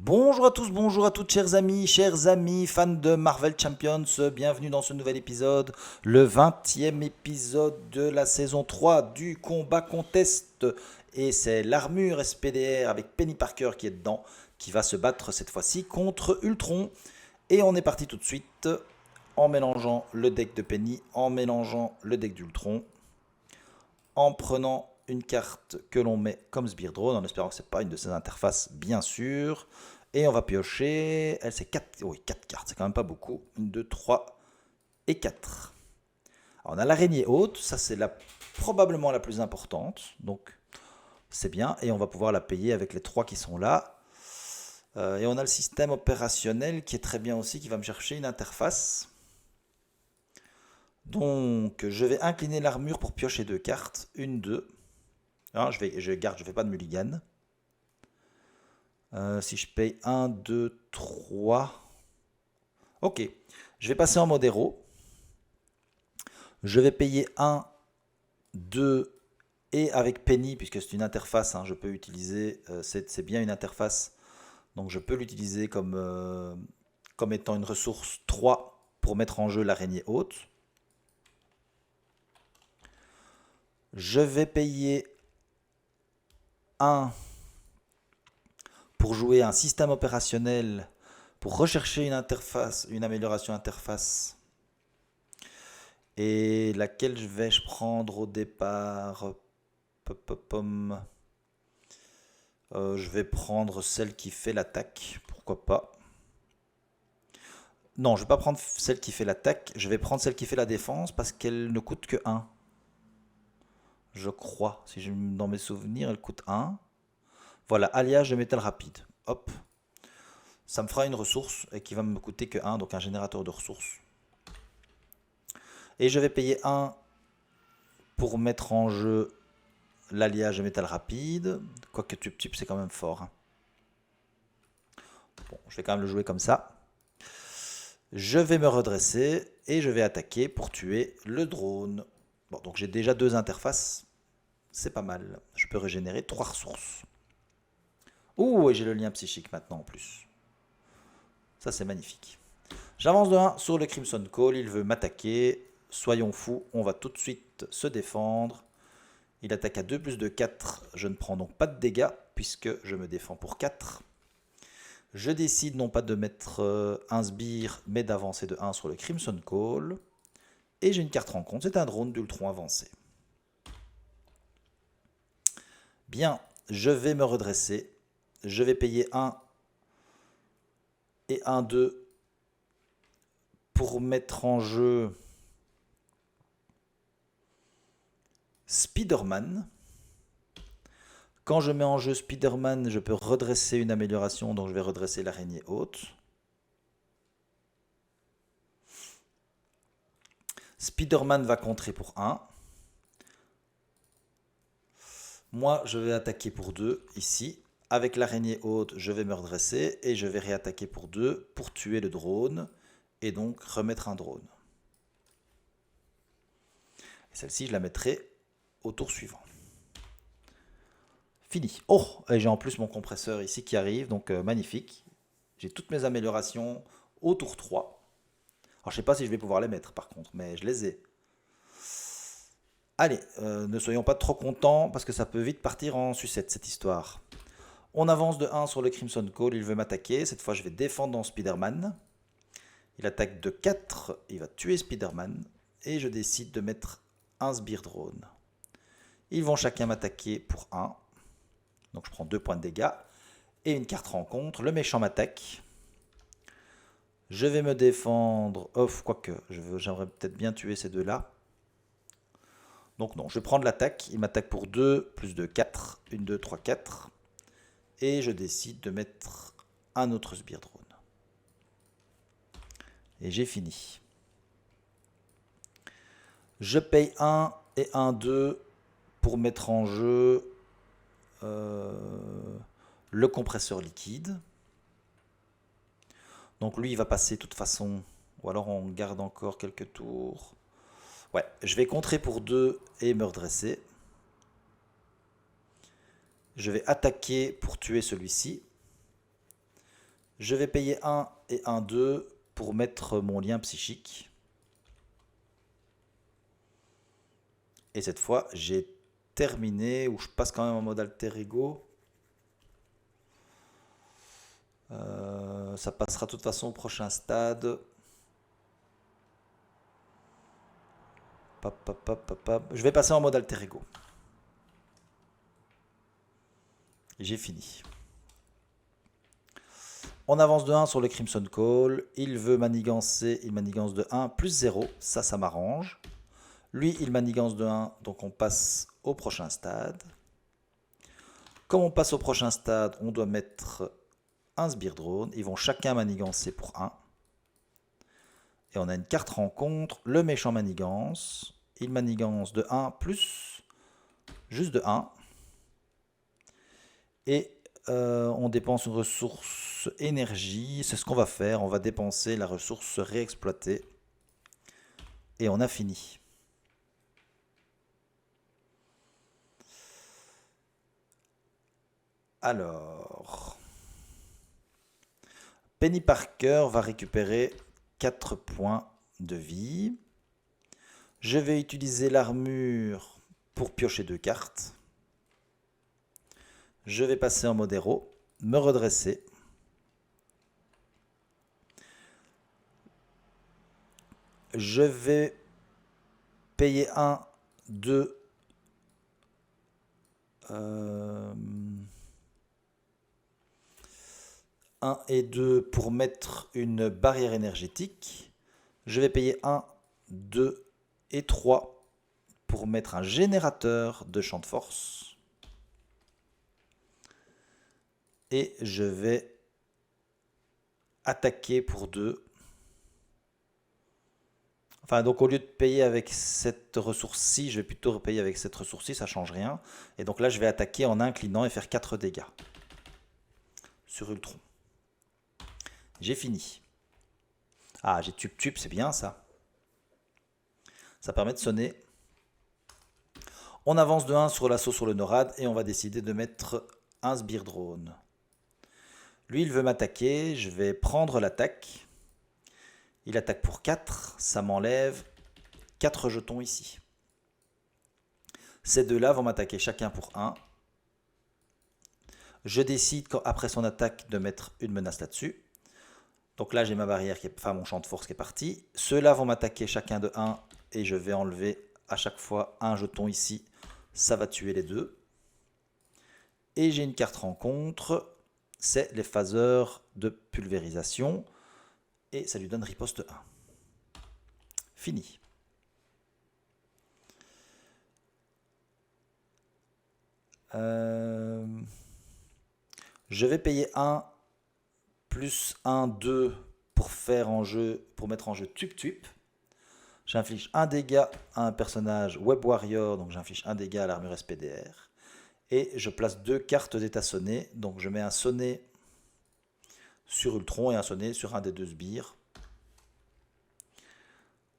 Bonjour à tous, bonjour à toutes, chers amis, fans de Marvel Champions, bienvenue dans ce nouvel épisode, le 20e épisode de la saison 3 du combat contest. Et c'est l'armure SPDR avec Penny Parker qui est dedans, qui va se battre cette fois-ci contre Ultron. Et on est parti tout de suite en mélangeant le deck de Penny, en mélangeant le deck d'Ultron, en prenant une carte que l'on met comme Sbire Drone, en espérant que ce n'est pas une de ces interfaces, bien sûr. Et on va piocher. Elle, c'est 4, oui, 4 cartes, c'est quand même pas beaucoup. 1, 2, 3 et 4. Alors, on a l'araignée haute, ça c'est probablement la plus importante. Donc c'est bien. Et on va pouvoir la payer avec les 3 qui sont là. Et on a le système opérationnel qui est très bien aussi, qui va me chercher une interface. Donc je vais incliner l'armure pour piocher 2 cartes. 1, 2. Non, je garde, je ne fais pas de mulligan. Si je paye 1, 2, 3. Ok, je vais passer en mode héros. Je vais payer 1, 2 et avec Penny, puisque c'est une interface, hein, je peux utiliser, c'est bien une interface, donc je peux l'utiliser comme étant une ressource 3 pour mettre en jeu l'araignée haute. Je vais payer 1 pour jouer un système opérationnel, pour rechercher une interface, une amélioration interface. Et laquelle vais-je prendre au départ? Je vais prendre celle qui fait l'attaque, pourquoi pas. Non, je ne vais pas prendre celle qui fait l'attaque, je vais prendre celle qui fait la défense parce qu'elle ne coûte que 1. Je crois, si dans mes souvenirs, elle coûte 1. Voilà, alliage de métal rapide. Hop. Ça me fera une ressource et qui va me coûter que 1, donc un générateur de ressources. Et je vais payer 1 pour mettre en jeu l'alliage de métal rapide. Quoique Tup c'est quand même fort. Hein. Bon, je vais quand même le jouer comme ça. Je vais me redresser et je vais attaquer pour tuer le drone. Bon, donc j'ai déjà 2 interfaces. C'est pas mal. Je peux régénérer 3 ressources. Ouh, et j'ai le lien psychique maintenant en plus. Ça, c'est magnifique. J'avance de 1 sur le Crimson Call. Il veut m'attaquer. Soyons fous, on va tout de suite se défendre. Il attaque à 2 plus de 4. Je ne prends donc pas de dégâts puisque je me défends pour 4. Je décide non pas de mettre un sbire, mais d'avancer de 1 sur le Crimson Call. Et j'ai une carte rencontre, c'est un drone d'Ultron avancé. Bien, je vais me redresser. Je vais payer 1 et 1, 2 pour mettre en jeu Spider-Man. Quand je mets en jeu Spider-Man, je peux redresser une amélioration, donc je vais redresser l'araignée haute. Spider-Man va contrer pour 1. Moi, je vais attaquer pour 2 ici. Avec l'araignée haute, je vais me redresser et je vais réattaquer pour 2 pour tuer le drone et donc remettre un drone. Et celle-ci, je la mettrai au tour suivant. Fini. Oh, et j'ai en plus mon compresseur ici qui arrive, donc magnifique. J'ai toutes mes améliorations au tour 3. Alors, je ne sais pas si je vais pouvoir les mettre par contre, mais je les ai. Allez, ne soyons pas trop contents parce que ça peut vite partir en sucette cette histoire. On avance de 1 sur le Crimson Call, il veut m'attaquer. Cette fois, je vais défendre dans Spider-Man. Il attaque de 4, il va tuer Spider-Man. Et je décide de mettre un Sbire Drone. Ils vont chacun m'attaquer pour 1. Donc je prends 2 points de dégâts. Et une carte rencontre, le méchant m'attaque. Je vais me défendre. Off, quoique, j'aimerais peut-être bien tuer ces deux-là. Donc non, je vais prendre l'attaque. Il m'attaque pour 2, plus de 4. 1, 2, 3, 4. Et je décide de mettre un autre Sbire Drone. Et j'ai fini. Je paye 1 et 1, 2 pour mettre en jeu le compresseur liquide. Donc lui, il va passer de toute façon. Ou alors on garde encore quelques tours. Ouais, je vais contrer pour 2 et me redresser. Je vais attaquer pour tuer celui-ci. Je vais payer 1 et 1, 2 pour mettre mon lien psychique. Et cette fois, j'ai terminé, ou je passe quand même en mode alter ego. Ça passera de toute façon au prochain stade. Je vais passer en mode alter ego. J'ai fini. On avance de 1 sur le Crimson Call. Il veut manigancer. Il manigance de 1 plus 0. Ça m'arrange. Lui, il manigance de 1. Donc on passe au prochain stade. Comme on passe au prochain stade, on doit mettre un sbire drone. Ils vont chacun manigancer pour 1. Et on a une carte rencontre. Le méchant manigance. Il manigance de 1 plus juste de 1. Et on dépense une ressource énergie. C'est ce qu'on va faire. On va dépenser la ressource réexploitée. Et on a fini. Alors, Penny Parker va récupérer 4 points de vie. Je vais utiliser l'armure pour piocher 2 cartes. Je vais passer en mode héros, me redresser. Je vais payer 1, 2. 1 et 2 pour mettre une barrière énergétique. Je vais payer 1, 2 et 3 pour mettre un générateur de champ de force. Et je vais attaquer pour 2. Enfin, donc au lieu de payer avec cette ressource-ci, je vais plutôt payer avec cette ressource-ci, ça ne change rien. Et donc là, je vais attaquer en inclinant et faire 4 dégâts sur Ultron. J'ai fini. Ah, j'ai tup, c'est bien ça. Ça permet de sonner. On avance de 1 sur l'assaut sur le NORAD et on va décider de mettre un sbire drone. Lui, il veut m'attaquer, je vais prendre l'attaque. Il attaque pour 4, ça m'enlève 4 jetons ici. Ces deux-là vont m'attaquer chacun pour 1. Je décide, après son attaque, de mettre une menace là-dessus. Donc là, j'ai ma barrière, enfin mon champ de force qui est parti. Ceux-là vont m'attaquer chacun de 1 et je vais enlever à chaque fois un jeton ici. Ça va tuer les deux. Et j'ai une carte rencontre, c'est les phaseurs de pulvérisation. Et ça lui donne riposte 1. Fini. Je vais payer 1 plus 1, 2 pour mettre en jeu Tup. J'inflige un dégât à un personnage Web Warrior, donc j'inflige un dégât à l'armure SPDR. Et je place 2 cartes d'état sonné, donc je mets un sonné sur Ultron et un sonné sur un des 2 sbires.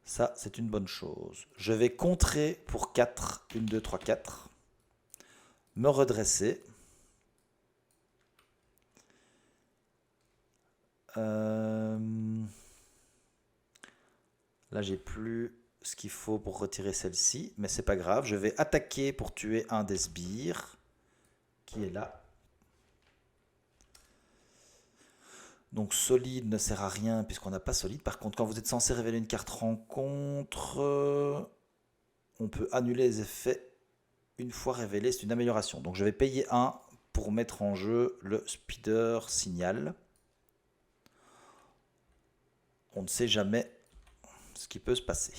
Ça, c'est une bonne chose. Je vais contrer pour 4, 1, 2, 3, 4. Me redresser. Là, j'ai plus ce qu'il faut pour retirer celle-ci, mais c'est pas grave. Je vais attaquer pour tuer un des sbires qui est là. Donc solide ne sert à rien puisqu'on n'a pas solide. Par contre, quand vous êtes censé révéler une carte rencontre, on peut annuler les effets une fois révélé. C'est une amélioration. Donc je vais payer 1 pour mettre en jeu le speeder signal. On ne sait jamais ce qui peut se passer.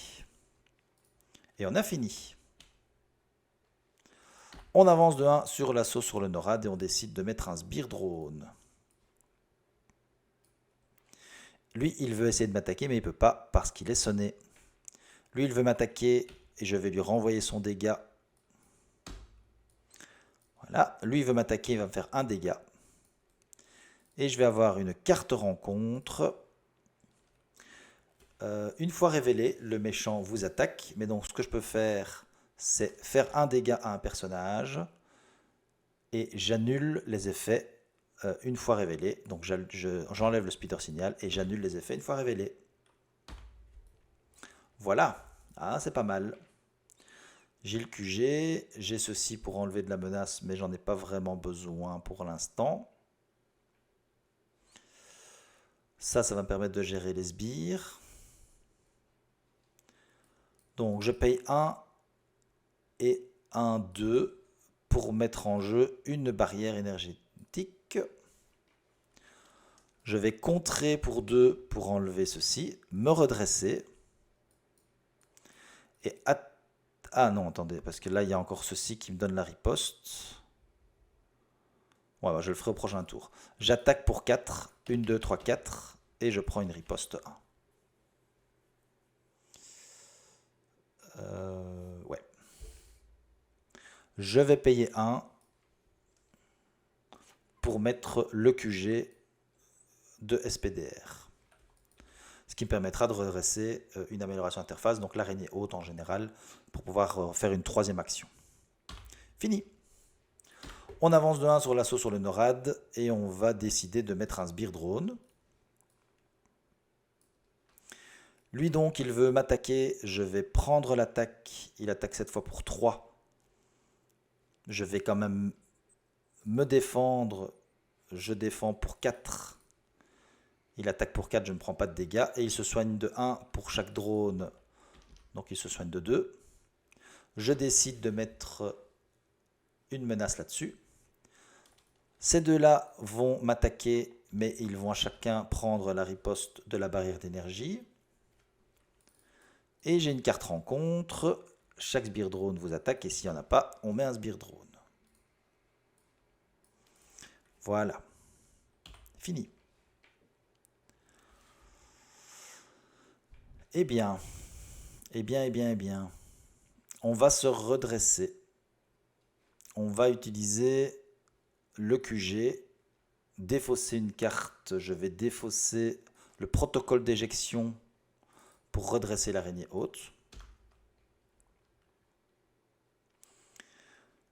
Et on a fini. On avance de 1 sur l'assaut sur le NORAD et on décide de mettre un sbire drone. Lui, il veut essayer de m'attaquer, mais il ne peut pas parce qu'il est sonné. Lui, il veut m'attaquer et je vais lui renvoyer son dégât. Voilà. Lui, il veut m'attaquer, il va me faire un dégât. Et je vais avoir une carte rencontre. Une fois révélé, le méchant vous attaque. Mais donc, ce que je peux faire, c'est faire un dégât à un personnage. Et j'annule les effets une fois révélé. Donc j'enlève le speeder signal et j'annule les effets une fois révélés. Voilà, ah, c'est pas mal. J'ai le QG, j'ai ceci pour enlever de la menace, mais j'en ai pas vraiment besoin pour l'instant. Ça va me permettre de gérer les sbires. Donc je paye 1 et 1, 2 pour mettre en jeu une barrière énergétique. Je vais contrer pour 2 pour enlever ceci, me redresser. Et ah non, attendez, parce que là il y a encore ceci qui me donne la riposte. Ouais, bah, je le ferai au prochain tour. J'attaque pour 4, 1, 2, 3, 4, et je prends une riposte 1. Ouais. Je vais payer 1 pour mettre le QG de SPDR. Ce qui me permettra de redresser une amélioration interface, donc l'araignée haute en général, pour pouvoir faire une troisième action. Fini. On avance de 1 sur l'assaut sur le NORAD et on va décider de mettre un sbire drone. Lui donc, il veut m'attaquer, je vais prendre l'attaque, il attaque cette fois pour 3. Je vais quand même me défendre, je défends pour 4. Il attaque pour 4, je ne prends pas de dégâts. Et il se soigne de 1 pour chaque drone. Donc il se soigne de 2. Je décide de mettre une menace là-dessus. Ces deux-là vont m'attaquer, mais ils vont à chacun prendre la riposte de la barrière d'énergie. Et j'ai une carte rencontre. Chaque sbire drone vous attaque. Et s'il n'y en a pas, on met un sbire drone. Voilà. Fini. Eh bien, on va se redresser. On va utiliser le QG, défausser une carte. Je vais défausser le protocole d'éjection pour redresser l'araignée haute.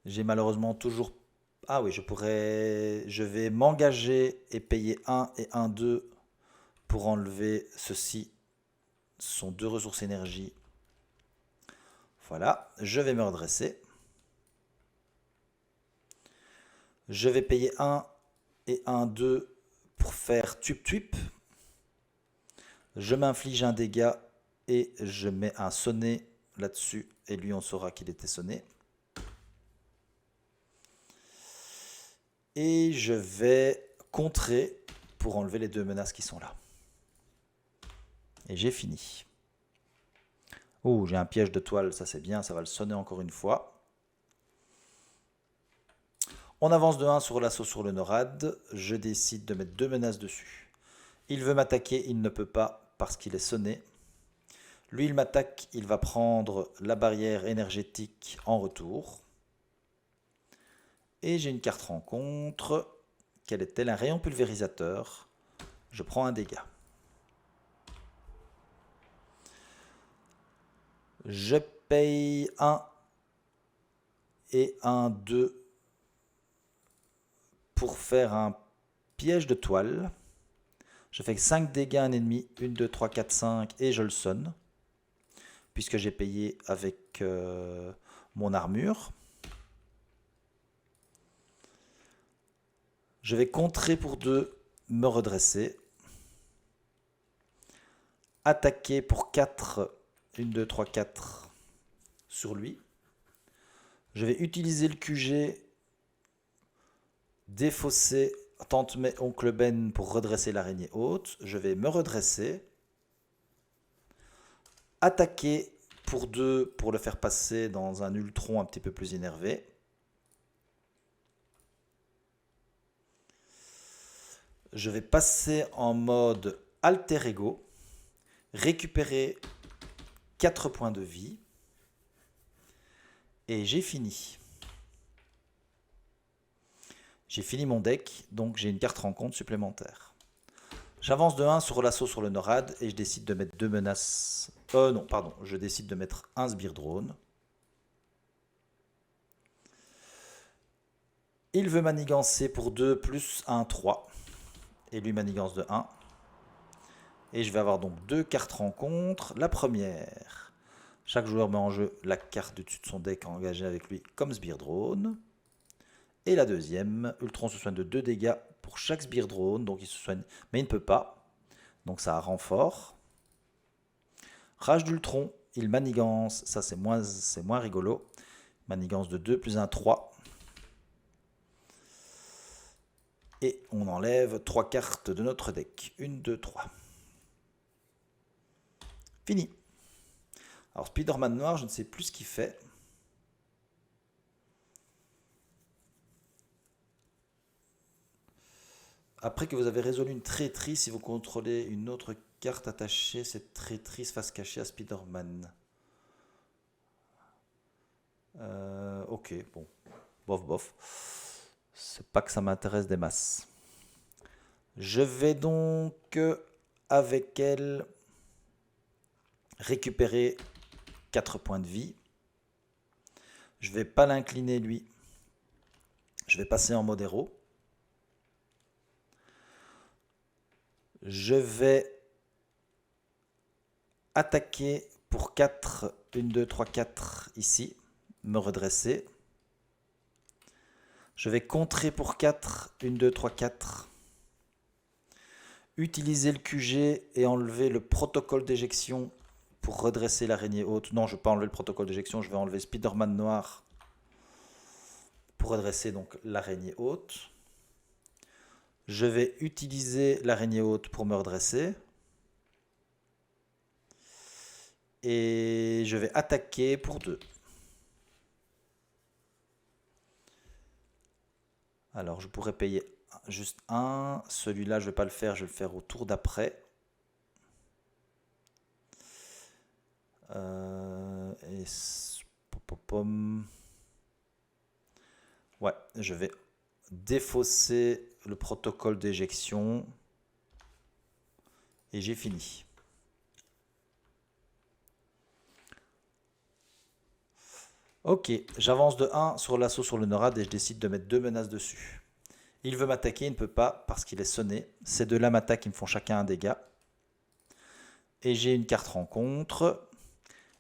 J'ai malheureusement toujours... Ah oui, je vais m'engager et payer 1 et 1, 2 pour enlever ceci. Ce sont 2 ressources énergie. Voilà, je vais me redresser. Je vais payer 1 et 1, 2 pour faire tup-tup. Je m'inflige un dégât et je mets un sonné là-dessus. Et lui, on saura qu'il était sonné. Et je vais contrer pour enlever les 2 menaces qui sont là. Et j'ai fini. Oh, j'ai un piège de toile, ça c'est bien, ça va le sonner encore une fois. On avance de 1 sur l'assaut sur le NORAD. Je décide de mettre 2 menaces dessus. Il veut m'attaquer, il ne peut pas parce qu'il est sonné. Lui, il m'attaque, il va prendre la barrière énergétique en retour. Et j'ai une carte rencontre. Quelle est-elle? Un rayon pulvérisateur. Je prends un dégât. Je paye 1 et 1, 2 pour faire un piège de toile. Je fais 5 dégâts à un ennemi. 1, 2, 3, 4, 5 et je le sonne. Puisque j'ai payé avec mon armure. Je vais contrer pour 2, me redresser. Attaquer pour 4, 1, 2, 3, 4 sur lui. Je vais utiliser le QG, défausser Tante May, Oncle Ben pour redresser l'araignée haute. Je vais me redresser. Attaquer pour 2 pour le faire passer dans un Ultron un petit peu plus énervé. Je vais passer en mode alter ego, récupérer 4 points de vie et j'ai fini. J'ai fini mon deck, donc j'ai une carte rencontre supplémentaire. J'avance de 1 sur l'assaut sur le NORAD et je décide de mettre 2 menaces. Non, pardon, je décide de mettre un sbire drone. Il veut manigancer pour 2 plus 1, 3. Et lui manigance de 1. Et je vais avoir donc 2 cartes rencontres. La première, chaque joueur met en jeu la carte du dessus de son deck engagée avec lui comme Sbire Drone. Et la deuxième, Ultron se soigne de 2 dégâts pour chaque Sbire Drone. Donc il se soigne, mais il ne peut pas. Donc ça renfort. Rage d'Ultron, il manigance. Ça c'est moins rigolo. Manigance de 2 plus 1, 3. Et on enlève 3 cartes de notre deck. 1, 2, 3. Fini. Alors Spider-Man noir, je ne sais plus ce qu'il fait. Après que vous avez résolu une traîtrise, si vous contrôlez une autre carte attachée, cette traîtrise face cachée à Spider-Man. Ok, bon. Bof, bof. C'est pas que ça m'intéresse des masses. Je vais donc, avec elle, récupérer 4 points de vie. Je vais pas l'incliner lui. Je vais passer en mode héros. Je vais attaquer pour 4. 1, 2, 3, 4 ici. Me redresser. Je vais contrer pour 4. 1, 2, 3, 4. Utiliser le QG et enlever le protocole d'éjection pour redresser l'araignée haute. Non, je ne vais pas enlever le protocole d'éjection, je vais enlever Spider-Man noir pour redresser donc l'araignée haute. Je vais utiliser l'araignée haute pour me redresser. Et je vais attaquer pour 2. Alors, je pourrais payer juste 1. Celui-là, je ne vais pas le faire, je vais le faire au tour d'après. Ouais, je vais défausser le protocole d'éjection. Et j'ai fini. Ok, j'avance de 1 sur l'assaut sur le Norad et je décide de mettre 2 menaces dessus. Il veut m'attaquer, il ne peut pas parce qu'il est sonné. Ces deux-là m'attaquent, ils me font chacun un dégât. Et j'ai une carte rencontre.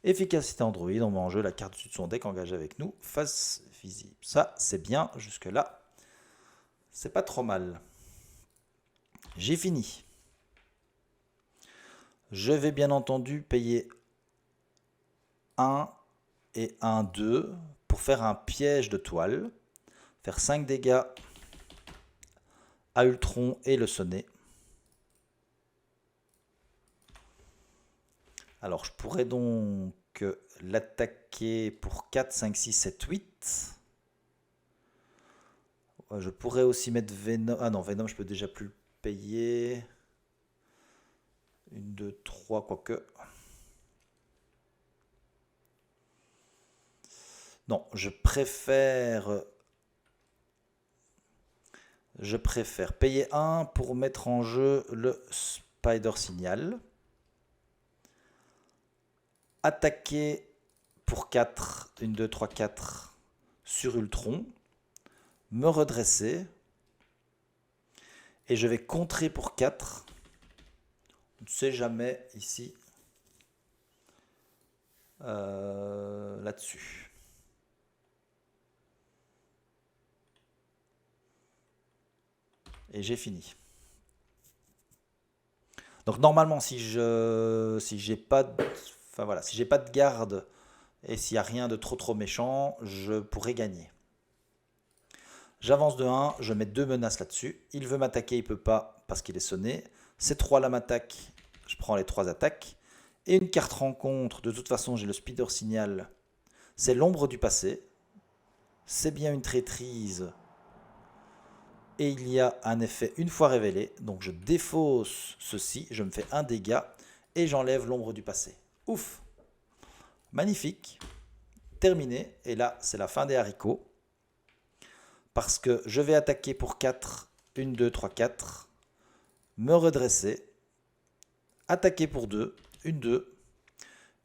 Efficacité Android, on met en jeu la carte dessus de son deck engagée avec nous. Face visible. Ça, c'est bien. Jusque-là, c'est pas trop mal. J'ai fini. Je vais bien entendu payer 1 et 1, 2 pour faire un piège de toile. Faire 5 dégâts à Ultron et le sonner. Alors je pourrais donc l'attaquer pour 4, 5, 6, 7, 8. Je pourrais aussi mettre Venom. Ah non, Venom, je peux déjà plus le payer. 1, 2, 3, quoique. Non, je préfère payer 1 pour mettre en jeu le Spider Signal. Attaquer pour 4, 1, 2, 3, 4 sur Ultron. Me redresser. Et je vais contrer pour 4. On ne sait jamais ici. Là-dessus. Et j'ai fini. Donc normalement, si j'ai pas de garde et s'il n'y a rien de trop méchant, je pourrais gagner. J'avance de 1, je mets 2 menaces là-dessus. Il veut m'attaquer, il ne peut pas parce qu'il est sonné. Ces 3 là m'attaquent, je prends les 3 attaques. Et une carte rencontre, de toute façon j'ai le Spider Signal. C'est l'ombre du passé. C'est bien une traîtrise. Et il y a un effet une fois révélé. Donc je défausse ceci, je me fais un dégât et j'enlève l'ombre du passé. Ouf! Magnifique. Terminé. Et là, c'est la fin des haricots. Parce que je vais attaquer pour 4. 1, 2, 3, 4. Me redresser. Attaquer pour 2. 1, 2.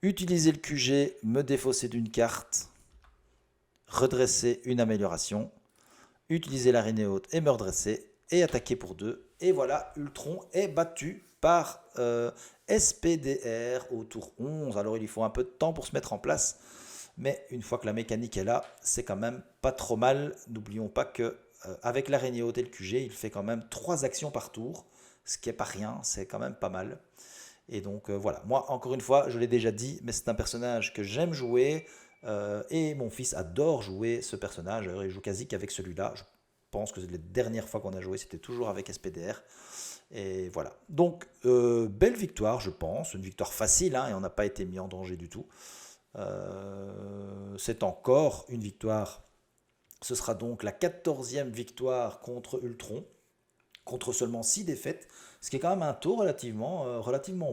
Utiliser le QG, me défausser d'une carte. Redresser une amélioration. utiliser l'araignée haute et me redresser et attaquer pour 2. Et voilà, Ultron est battu par SPDR au tour 11. Alors il lui faut un peu de temps pour se mettre en place, mais une fois que la mécanique est là, c'est quand même pas trop mal. N'oublions pas que avec l'araignée haute et le QG, il fait quand même 3 actions par tour, ce qui est pas rien, c'est quand même pas mal. Et donc voilà, moi encore une fois, je l'ai déjà dit, mais c'est un personnage que j'aime jouer, et mon fils adore jouer ce personnage. Alors, il joue quasi qu'avec celui-là. Je pense que les dernières fois qu'on a joué, c'était toujours avec SPDR. Et voilà. Donc, belle victoire, je pense. Une victoire facile, hein, et on n'a pas été mis en danger du tout. C'est encore une victoire. Ce sera donc la 14e victoire contre Ultron, contre seulement 6 défaites, ce qui est quand même un taux relativement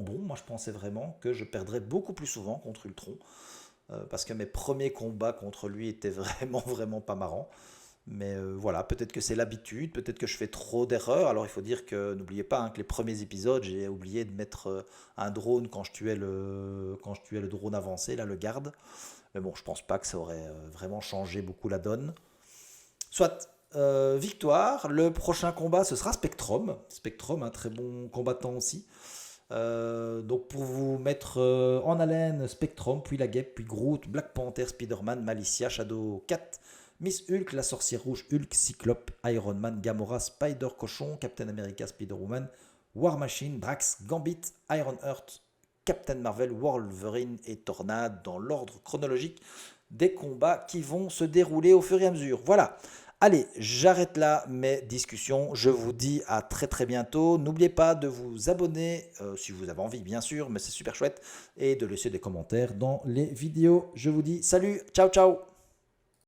bon. Moi, je pensais vraiment que je perdrais beaucoup plus souvent contre Ultron, parce que mes premiers combats contre lui étaient vraiment pas marrants. Mais voilà, peut-être que c'est l'habitude, peut-être que je fais trop d'erreurs. Alors il faut dire que n'oubliez pas, hein, que les premiers épisodes, j'ai oublié de mettre un drone quand je tuais le drone avancé, là, le garde. Mais bon, je pense pas que ça aurait vraiment changé beaucoup la donne. Soit, victoire. Le prochain combat, ce sera Spectrum. Spectrum, un très bon combattant aussi. Donc pour vous mettre en haleine, Spectrum, puis la Guêpe, puis Groot, Black Panther, Spider-Man, Malicia, Shadow Cat, Miss Hulk, la sorcière rouge, Hulk, Cyclope, Iron Man, Gamora, Spider-Cochon, Captain America, Spider-Woman, War Machine, Drax, Gambit, Iron Heart, Captain Marvel, Wolverine et Tornade dans l'ordre chronologique des combats qui vont se dérouler au fur et à mesure. Voilà. Allez, j'arrête là mes discussions. Je vous dis à très bientôt. N'oubliez pas de vous abonner, si vous avez envie bien sûr, mais c'est super chouette, et de laisser des commentaires dans les vidéos. Je vous dis salut, ciao ciao.